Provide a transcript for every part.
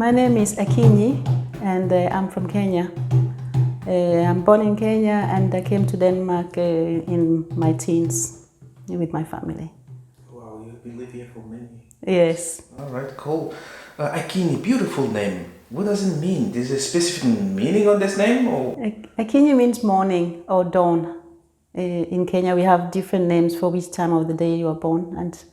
My name is Akinyi and I'm from Kenya. I'm born in Kenya and I came to Denmark in my teens with my family. Wow, you've been living here for many. Yes. All right, cool. Akinyi, beautiful name. What does it mean? Is there a specific meaning on this name? Or? Akinyi means morning or dawn. In Kenya we have different names for which time of the day you are born, and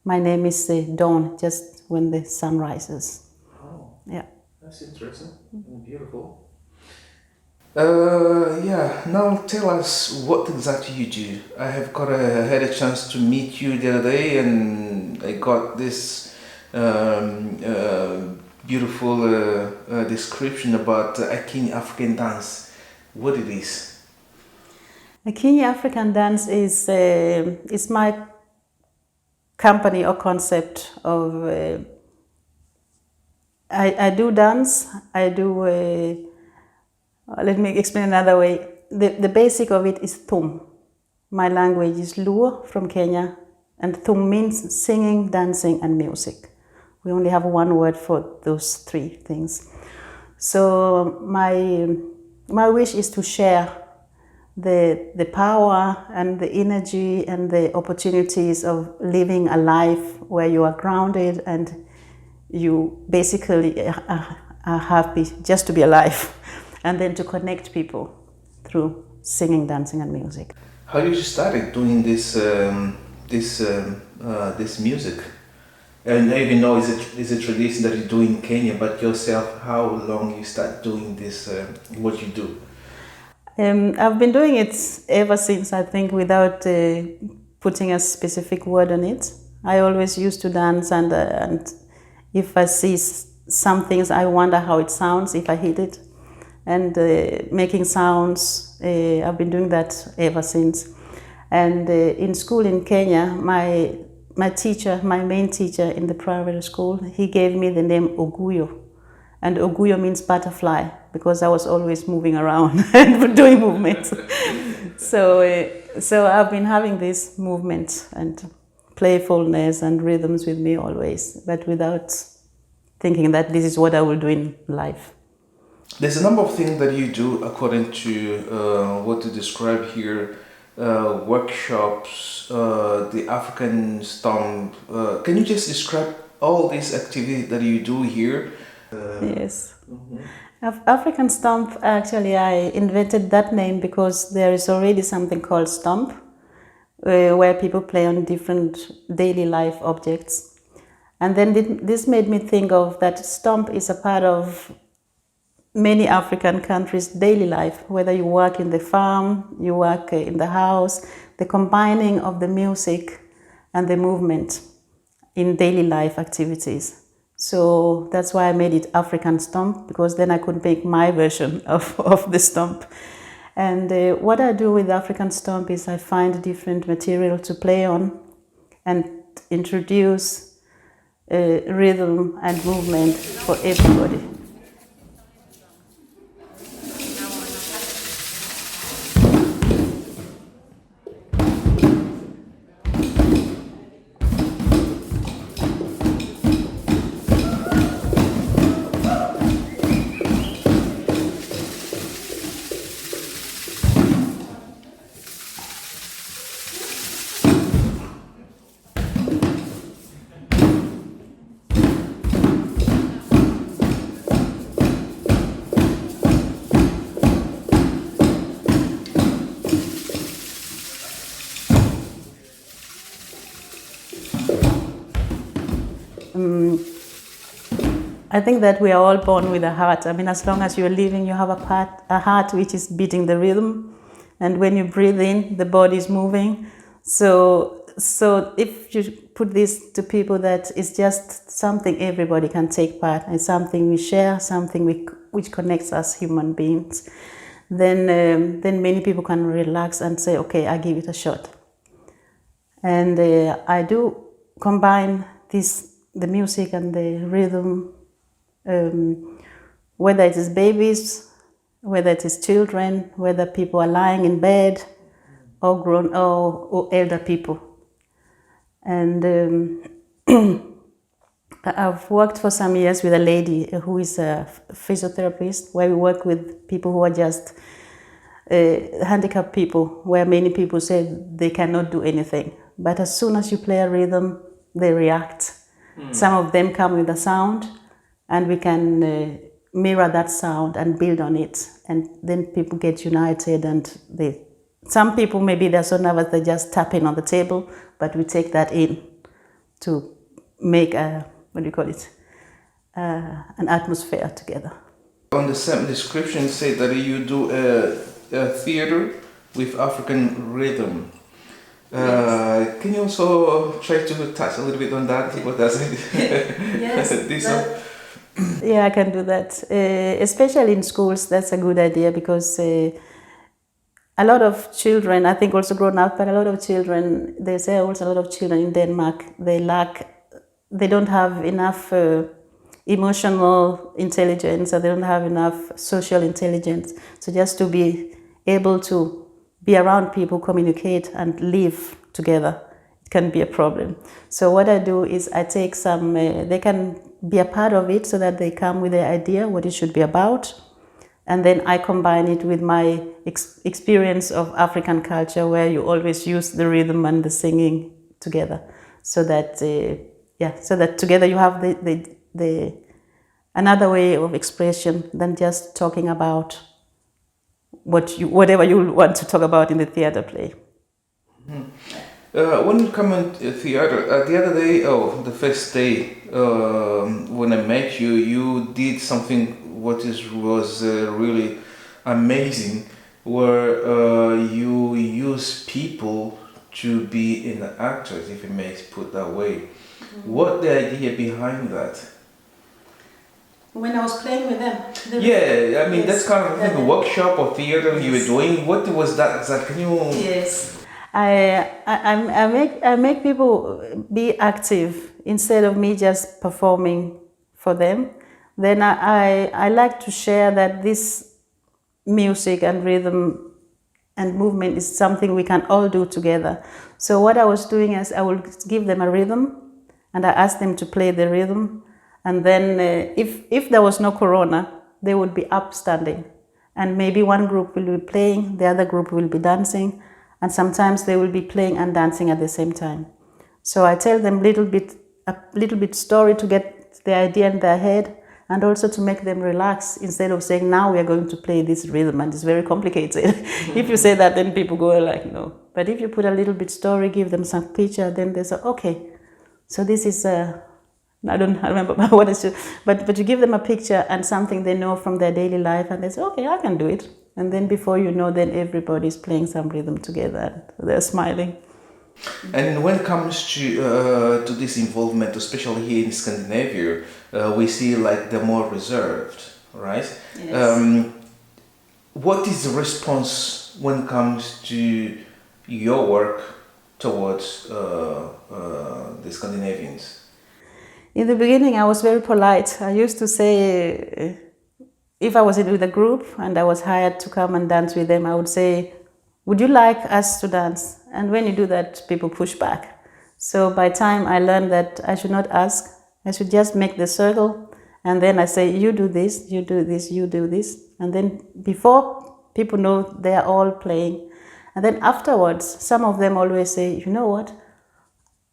my name is dawn, just when the sun rises. Oh, yeah. That's interesting and beautiful. Now tell us what exactly you do. I have had a chance to meet you the other day, and I got this beautiful description about Akinyi African dance. What it is? Akinyi African Dance is my company or concept of. I do dance. I do. Let me explain another way. The basic of it is thum. My language is Luo from Kenya, and thum means singing, dancing, and music. We only have one word for those three things. So my wish is to share the power and the energy and the opportunities of living a life where you are grounded and you basically are happy just to be alive, and then to connect people through singing, dancing, and music. How did you started doing this music? And I even know it's a tradition that you do in Kenya, but yourself, how long you start doing this, what you do? I've been doing it ever since, I think, without putting a specific word on it. I always used to dance, and if I see some things, I wonder how it sounds if I hit it. And making sounds, I've been doing that ever since. And in school in Kenya, my main teacher in the primary school, he gave me the name Oguyo. And Oguyo means butterfly, because I was always moving around and doing movements. So I've been having this movement and playfulness and rhythms with me always, but without thinking that this is what I will do in life. There's a number of things that you do according to what you describe here, workshops, the African stomp. Can you just describe all these activities that you do here? Yes. African stomp, actually I invented that name because there is already something called stomp, where people play on different daily life objects. And then this made me think of that stomp is a part of many African countries' daily life, whether you work in the farm, you work in the house, the combining of the music and the movement in daily life activities. So that's why I made it African stomp, because then I could make my version of the stomp. And what I do with African stomp is I find different material to play on and introduce rhythm and movement for everybody. I think that we are all born with a heart. I mean, as long as you're living, you have a heart which is beating the rhythm. And when you breathe in, the body is moving. So if you put this to people, that it's just something everybody can take part in, something we share, something which connects us human beings, then many people can relax and say, okay, I give it a shot. And I do combine the music and the rhythm, whether it is babies, whether it is children, whether people are lying in bed, or grown or elder people. And I've worked for some years with a lady who is a physiotherapist, where we work with people who are just handicapped people, where many people say they cannot do anything. But as soon as you play a rhythm, they react. Some of them come with a sound, and we can mirror that sound and build on it. And then people get united, and some people, maybe they're so nervous they just tap in on the table, but we take that in to make an atmosphere together. On the same description, say that you do a theater with African rhythm. Yes. Can you also try to touch a little bit on that? What does it? Yes. Yeah, I can do that. Especially in schools, that's a good idea, because a lot of children, I think also grown up, but a lot of children, they say also a lot of children in Denmark, they don't have enough emotional intelligence, or they don't have enough social intelligence. So just to be able to be around people, communicate and live together, it can be a problem. So what I do is I take some, they can be a part of it, so that they come with the idea what it should be about. And then I combine it with my experience of African culture, where you always use the rhythm and the singing together, so that together you have the another way of expression than just talking about whatever you want to talk about in the theater play. When you come in theater, the other day, the first day, when I met you, you did something was really amazing, where you use people to be in the actors, if you may put that way. What the idea behind that? When I was playing with them. Yeah, I mean, that's kind of like a workshop or theater you were doing. What was that? Can you? Yes. I make people be active instead of me just performing for them. Then I like to share that this music and rhythm and movement is something we can all do together. So what I was doing is I will give them a rhythm, and I ask them to play the rhythm. And then if there was no corona, they would be upstanding. And maybe one group will be playing, the other group will be dancing. And sometimes they will be playing and dancing at the same time. So I tell them a little bit story to get the idea in their head, and also to make them relax, instead of saying, now we are going to play this rhythm and it's very complicated. If you say that, then people go like, no. But if you put a little bit story, give them some picture, then they say, okay, so this is I don't remember what it's, but you give them a picture and something they know from their daily life, and they say, okay, I can do it. And then before you know, then everybody's playing some rhythm together, and they're smiling. And when it comes to this involvement, especially here in Scandinavia, we see like they're more reserved, right? Yes. What is the response when it comes to your work towards the Scandinavians? In the beginning, I was very polite. I used to say, if I was with a group and I was hired to come and dance with them, I would say, would you like us to dance? And when you do that, people push back. So by time I learned that I should not ask, I should just make the circle. And then I say, you do this, you do this, you do this. And then before people know, they are all playing. And then afterwards, some of them always say, you know what?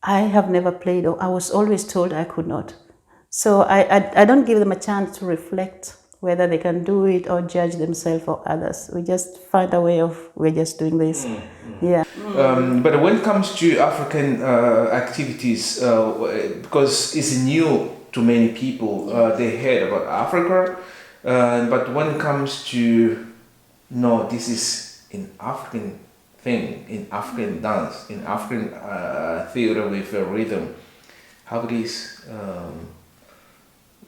I have never played, or I was always told I could not. So I don't give them a chance to reflect whether they can do it or judge themselves or others. We just find a way of, we're just doing this. Yeah. But when it comes to African activities, because it's new to many people, they heard about Africa, but when it comes to, no, this is an African thing, in African dance, in African theater with rhythm, how it is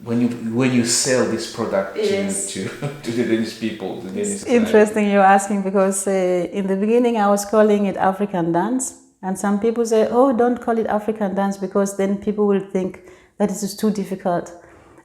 when you sell this product to the Danish people, the Danish society. Interesting you're asking, because in the beginning I was calling it African dance, and some people say, oh, don't call it African dance, because then people will think that it is too difficult.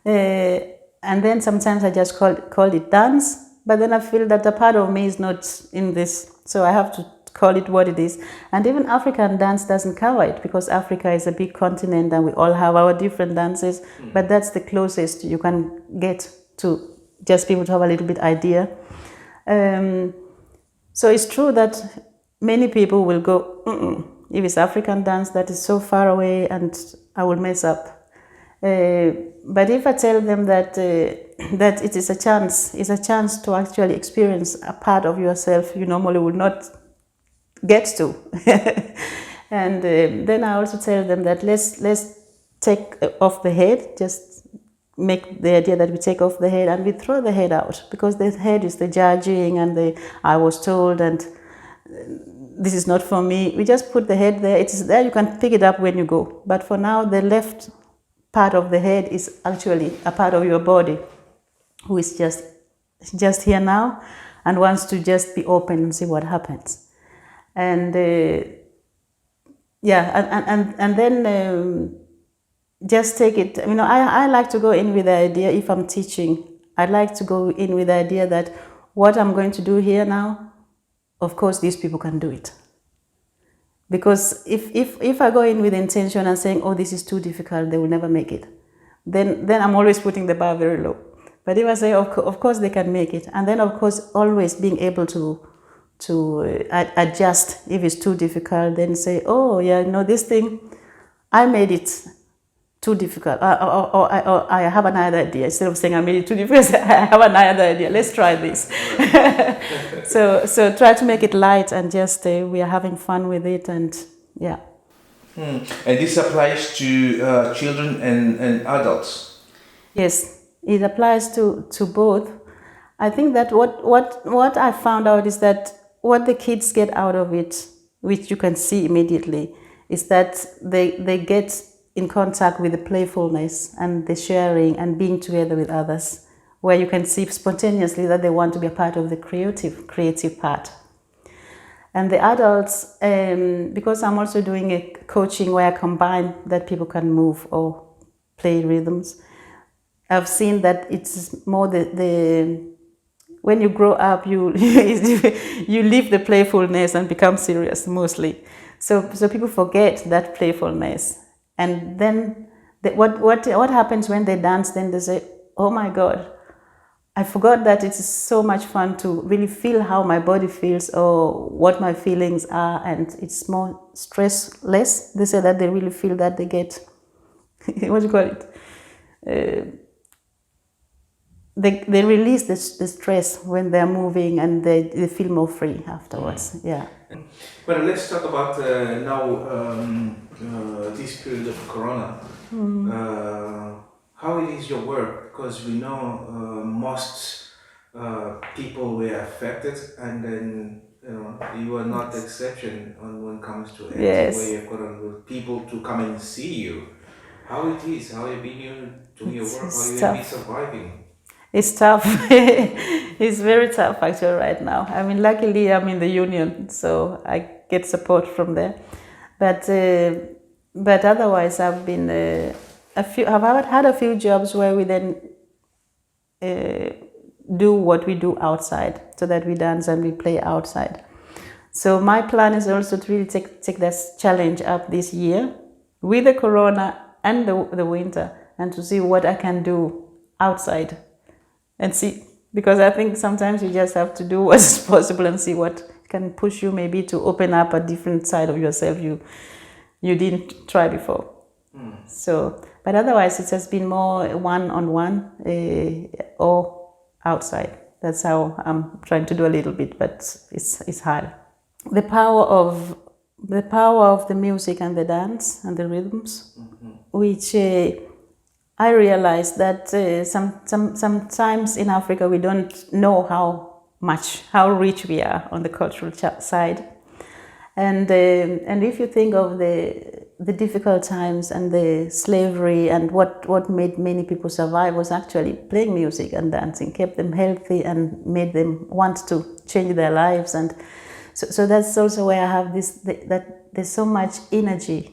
And then sometimes I just call it dance, but then I feel that a part of me is not in this, so I have to call it what it is. And even African dance doesn't cover it, because Africa is a big continent and we all have our different dances, but that's the closest you can get to just people to have a little bit idea. So it's true that many people will go, if it's African dance, that is so far away and I will mess up. But if I tell them that that it is a chance, it's a chance to actually experience a part of yourself you normally would not get to. And then I also tell them that let's take off the head, just make the idea that we take off the head and we throw the head out, because the head is the judging and the I was told and this is not for me. We just put the head there. It's there, you can pick it up when you go. But for now, the left part of the head is actually a part of your body who is just here now and wants to just be open and see what happens. And then just take it. I like to go in with the idea, if I'm teaching, I like to go in with the idea that what I'm going to do here now, of course, these people can do it. Because if I go in with intention and saying, oh, this is too difficult, they will never make it, then I'm always putting the bar very low. But if I say, of course, they can make it, and then, of course, always being able to adjust if it's too difficult, then say, oh, yeah, this thing, I made it too difficult, or I have another idea. Instead of saying I made it too difficult, I have another idea. Let's try this. So try to make it light and just we are having fun with it, and yeah. And this applies to children and adults. Yes, it applies to both. I think that what I found out is that what the kids get out of it, which you can see immediately, is that they get in contact with the playfulness and the sharing and being together with others, where you can see spontaneously that they want to be a part of the creative part. And the adults, because I'm also doing a coaching where I combine that people can move or play rhythms, I've seen that it's more the when you grow up, you leave the playfulness and become serious mostly. So people forget that playfulness. And then what happens when they dance? Then they say, oh my God, I forgot that it's so much fun to really feel how my body feels or what my feelings are, and it's more stressless. They say that they really feel that they get, what do you call it? They release the stress when they're moving, and they feel more free afterwards. Yeah. Well, let's talk about now this period of Corona. How it is your work? Because we know most people were affected, and then you are not the exception when it comes to it. Yes. Where you've got people to come and see you. How it is? How have you been doing your work? How you have been surviving? It's tough. It's very tough actually right now. I mean, luckily I'm in the union, so I get support from there. But otherwise, I've been I've had a few jobs where we then do what we do outside, so that we dance and we play outside. So my plan is also to really take this challenge up this year with the Corona and the winter, and to see what I can do outside. And see, because I think sometimes you just have to do what's possible and see what can push you maybe to open up a different side of yourself you didn't try before. So, but otherwise it has been more one-on-one or outside. That's how I'm trying to do a little bit, but it's hard. The power of the music and the dance and the rhythms, which I realized that sometimes in Africa we don't know how rich we are on the cultural side, and if you think of the difficult times and the slavery, and what made many people survive was actually playing music and dancing, kept them healthy and made them want to change their lives. And so that's also where I have that there's so much energy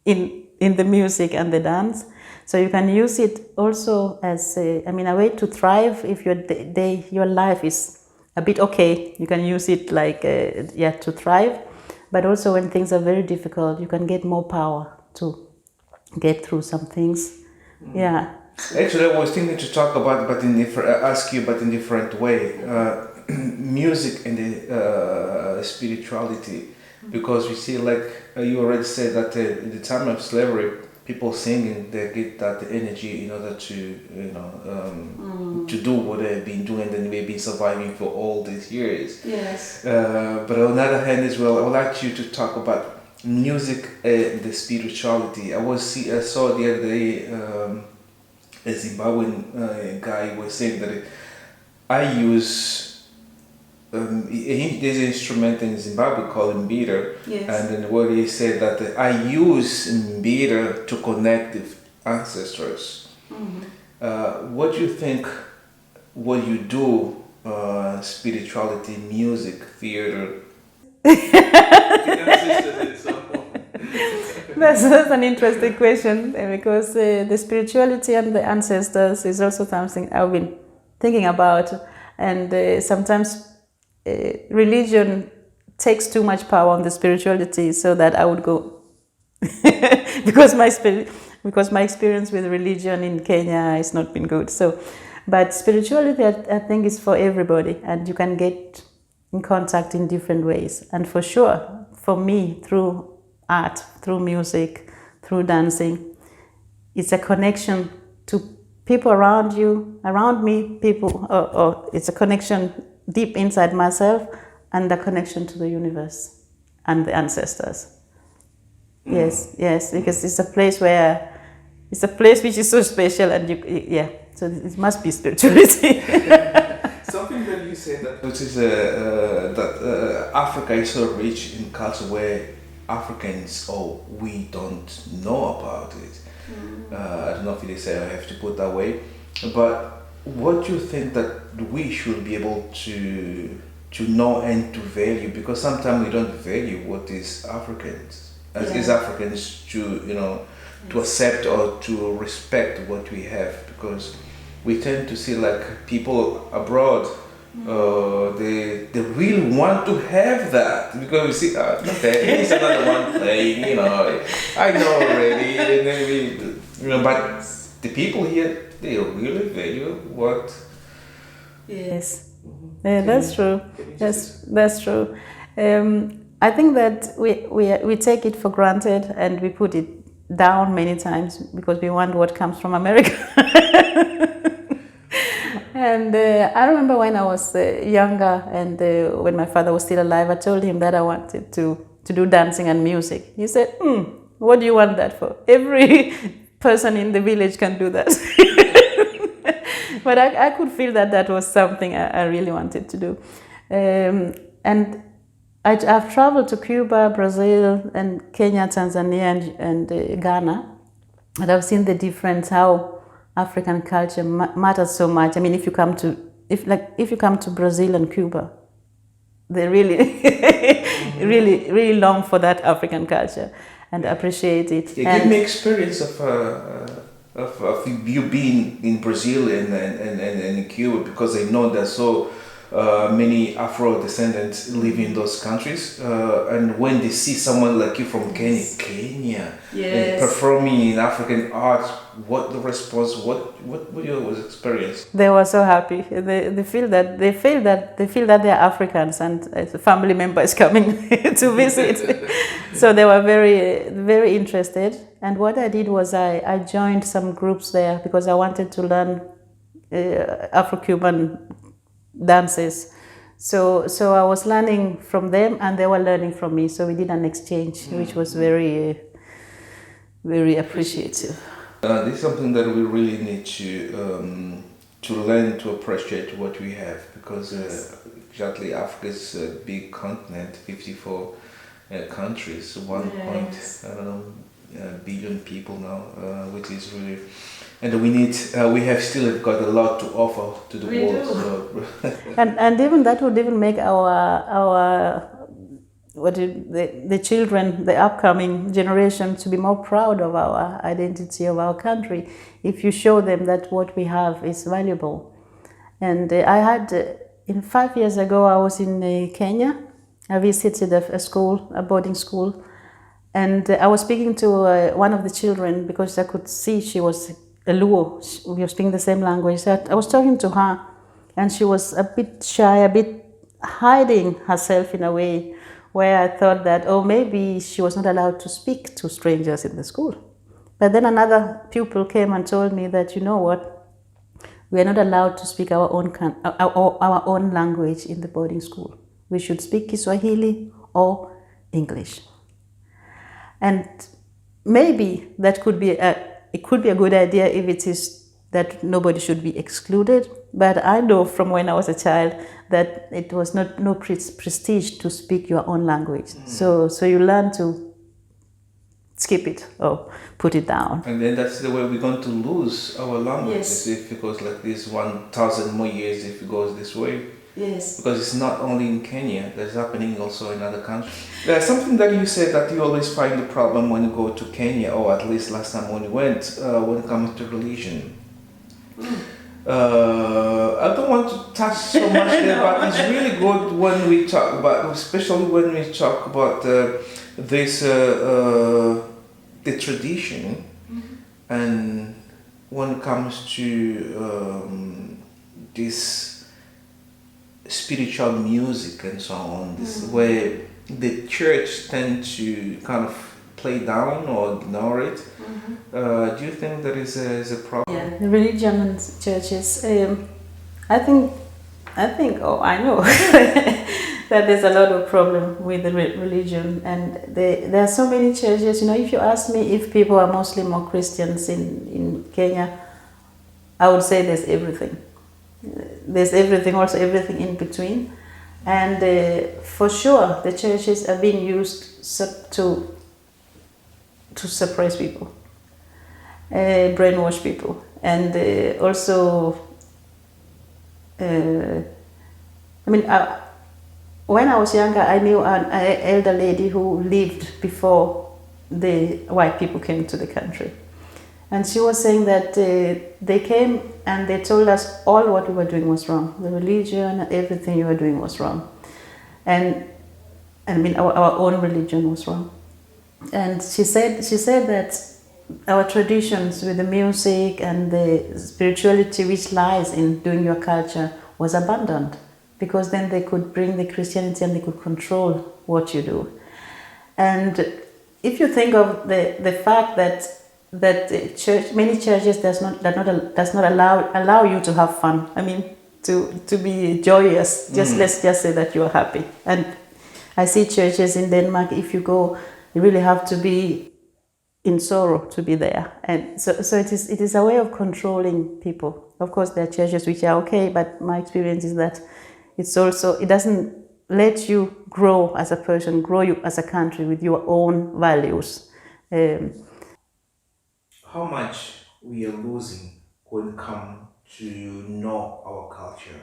in the music and the dance. So you can use it also as a way to thrive if your life is a bit okay, you can use it like to thrive. But also when things are very difficult, you can get more power to get through some things. Yeah. Actually, I was thinking to talk about, but ask you, but in different way, music and the spirituality, because we see, like you already said, that in the time of slavery, people singing, they get that energy in order to, to do what they've been doing, and they've been surviving for all these years. Yes. But on the other hand, as well, I would like you to talk about music and the spirituality. I saw the other day. A Zimbabwean guy was saying that I use there's an instrument in Zimbabwe called mbira, Yes. and then what he said that I use mbira to connect with ancestors. What do you think? What you do? Spirituality, music, theater. That's an interesting question because the spirituality and the ancestors is also something I've been thinking about, and sometimes religion takes too much power on the spirituality, so that I would go because my experience with religion in Kenya has not been good. So, but spirituality I think is for everybody, and you can get in contact in different ways, and for sure for me through art, through music, through dancing. It's a connection to people around you, around me, people, or it's a connection deep inside myself, and a connection to the universe and the ancestors. Yes, because it's a place which is so special, and so it must be spirituality. Something that you say that which is that Africa is so rich in culture where Africans, we don't know about it. I don't know if they say I have to put that way, but what do you think that we should be able to know and to value? Because sometimes we don't value what is Africans as Africans to to accept or to respect what we have, because we tend to see like people abroad. They really want to have that, because we see okay, he's another one playing, I know already, and then but the people here, they really value what. Yes, that's true. That's true. I think that we take it for granted, and we put it down many times because we want what comes from America. And I remember when I was younger, and when my father was still alive, I told him that I wanted to do dancing and music. He said, what do you want that for? Every person in the village can do that. But I could feel that was something I really wanted to do. And I've traveled to Cuba, Brazil, and Kenya, Tanzania, and Ghana. And I've seen the difference, how African culture matters so much. I mean, if you come to Brazil and Cuba, they really, really long for that African culture and appreciate it. Give me experience of you being in Brazil and in Cuba, because I know there's so many Afro descendants live in those countries, and when they see someone like you from Kenya, and performing in African art, what the response? What your experience? They were so happy. They feel that they are Africans, and a family member is coming to visit. So they were very, very interested. And what I did was I joined some groups there because I wanted to learn Afro-Cuban dances. So I was learning from them, and they were learning from me. So we did an exchange, which was very, very appreciative. This is something that we really need to learn to appreciate what we have, because exactly Africa is a big continent, 54 countries, 1 billion people now, which is really. And we have still got a lot to offer to the world. So. and even that would even make our the children, the upcoming generation, to be more proud of our identity, of our country, if you show them that what we have is valuable. And I had in 5 years ago, I was in Kenya. I visited a school, a boarding school, and I was speaking to one of the children because I could see she was a Luo. We were speaking the same language. So I was talking to her, and she was a bit shy, a bit hiding herself in a way where I thought that, oh, maybe she was not allowed to speak to strangers in the school. But then another pupil came and told me that, you know what, we are not allowed to speak our own language in the boarding school. We should speak Kiswahili or English. And maybe that could be a good idea if it is that nobody should be excluded. But I know from when I was a child that it was no prestige to speak your own language. So you learn to skip it or put it down. And then that's the way we're going to lose our languages. Yes. If it goes like this 1,000 more years, if it goes this way. Yes. Because it's not only in Kenya, that's happening also in other countries. There's something that you said that you always find the problem when you go to Kenya, or at least last time when you went, when it comes to religion. I don't want to touch so much there, but it's really good when we talk about, especially when we talk about this the tradition, and when it comes to this spiritual music and so on, this where the church tend to kind of play down or ignore it. Do you think there is a problem? Yeah, the religion and churches. I think, I know that there's a lot of problem with the religion, and there are so many churches. You know, if you ask me if people are Muslim or Christians in Kenya, I would say there's everything. There's everything, also everything in between, and for sure the churches are being used to suppress people, brainwash people, and also. When I was younger, I knew an elder lady who lived before the white people came to the country. And she was saying that they came and they told us all what we were doing was wrong. The religion, everything you were doing was wrong. And our own religion was wrong. And she said that our traditions with the music and the spirituality which lies in doing your culture was abandoned, because then they could bring the Christianity and they could control what you do. And if you think of the fact that many churches does not allow you to have fun. I mean, to be joyous. Let's just say that you are happy. And I see churches in Denmark. If you go, you really have to be in sorrow to be there. And so it is a way of controlling people. Of course, there are churches which are okay, but my experience is that it doesn't let you grow as a person, grow you as a country with your own values. How much we are losing when it comes to know our culture?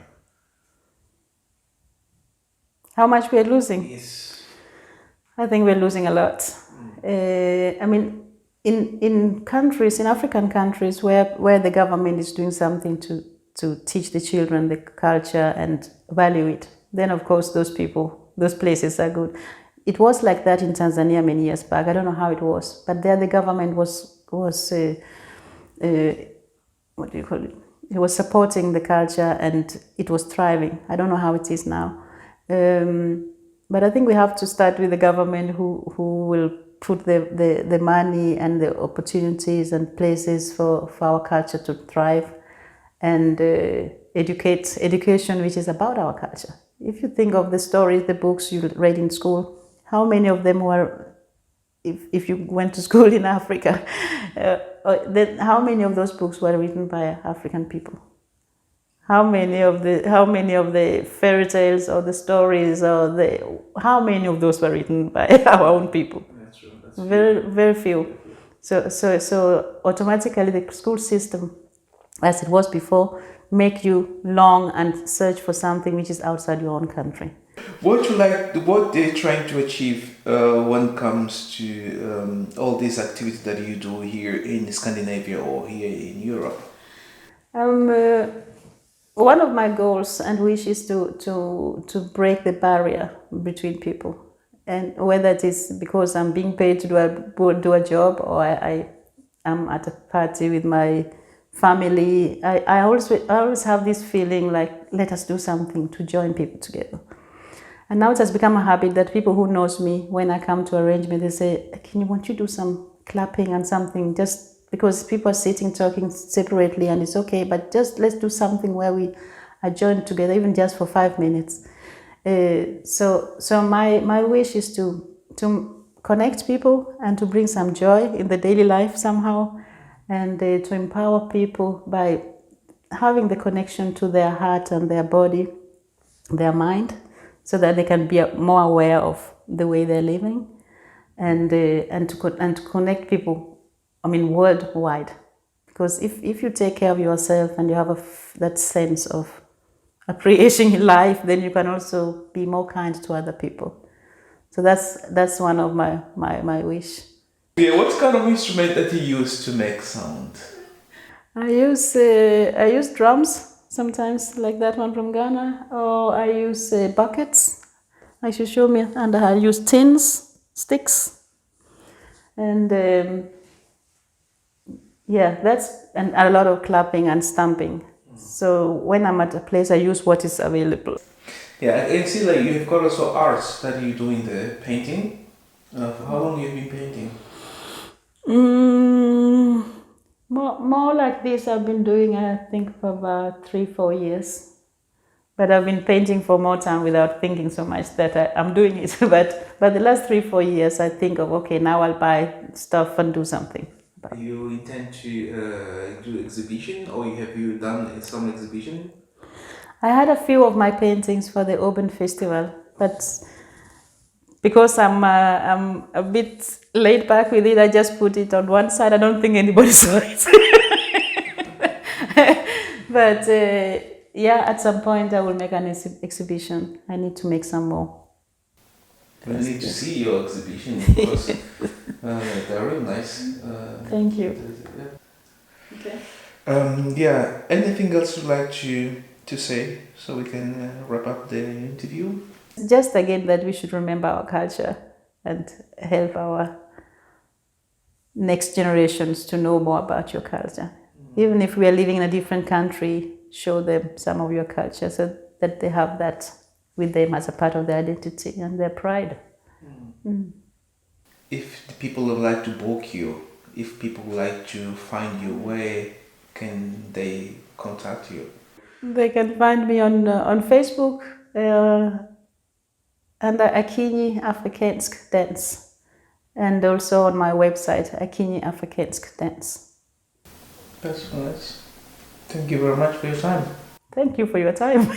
How much we are losing? Yes. I think we're losing a lot. In countries, in African countries where the government is doing something to teach the children the culture and value it, then of course those places are good. It was like that in Tanzania many years back. I don't know how it was, but there the government was what do you call it? It was supporting the culture and it was thriving. I don't know how it is now. But I think we have to start with the government who will put the money and the opportunities and places for our culture to thrive, and education which is about our culture. If you think of the stories, the books you read in school, how many of them were, if you went to school in Africa, then how many of those books were written by African people? How many of the fairy tales or the stories how many of those were written by our own people? That's true. Very, very few. So automatically the school system, as it was before, make you long and search for something which is outside your own country. What they're trying to achieve when it comes to all these activities that you do here in Scandinavia or here in Europe? one of my goals and wish is to break the barrier between people, and whether it is because I'm being paid to do a job, or I am at a party with my family. I always have this feeling like, let us do something to join people together. And now it has become a habit that people who knows me, when I come to arrangement, they say, can you want you do some clapping and something, just because people are sitting talking separately, and it's okay, but just let's do something where we are joined together, even just for 5 minutes. So my wish is to connect people and to bring some joy in the daily life somehow, and to empower people by having the connection to their heart and their body, their mind, so that they can be more aware of the way they're living, and to connect people, I mean, worldwide. Because if you take care of yourself and you have that sense of appreciating life, then you can also be more kind to other people. So that's one of my wish. Yeah, what kind of instrument that you use to make sound? I use drums sometimes, like that one from Ghana, or I use buckets. I should show me, and I use tins, sticks, and yeah, and a lot of clapping and stamping. So when I'm at a place, I use what is available. Yeah, I can see like you've got also arts that you do in the painting. For how long have you been painting? More like this, I've been doing, I think, for about 3-4 years. But I've been painting for more time without thinking so much that I'm doing it. But the last 3-4 years, I think of, okay, now I'll buy stuff and do something. You intend to do exhibition, or have you done some exhibition? I had a few of my paintings for the Open Festival, but because I'm a bit laid back with it, I just put it on one side. I don't think anybody saw it. But yeah, at some point I will make an exhibition. I need to make some more. We need to see your exhibition, because they're real nice. Thank you. Yeah. Okay. Yeah. Anything else you'd like to say, so we can wrap up the interview? Just again that we should remember our culture and help our next generations to know more about your culture. Even if we are living in a different country, show them some of your culture so that they have that with them as a part of their identity and their pride. If the people would like to book you, if people would like to find you, where can they contact you? They can find me on Facebook under Akinyi Afrikansk Dance, and also on my website, Akinyi Afrikansk Dance. That's nice. Thank you very much for your time. Thank you for your time.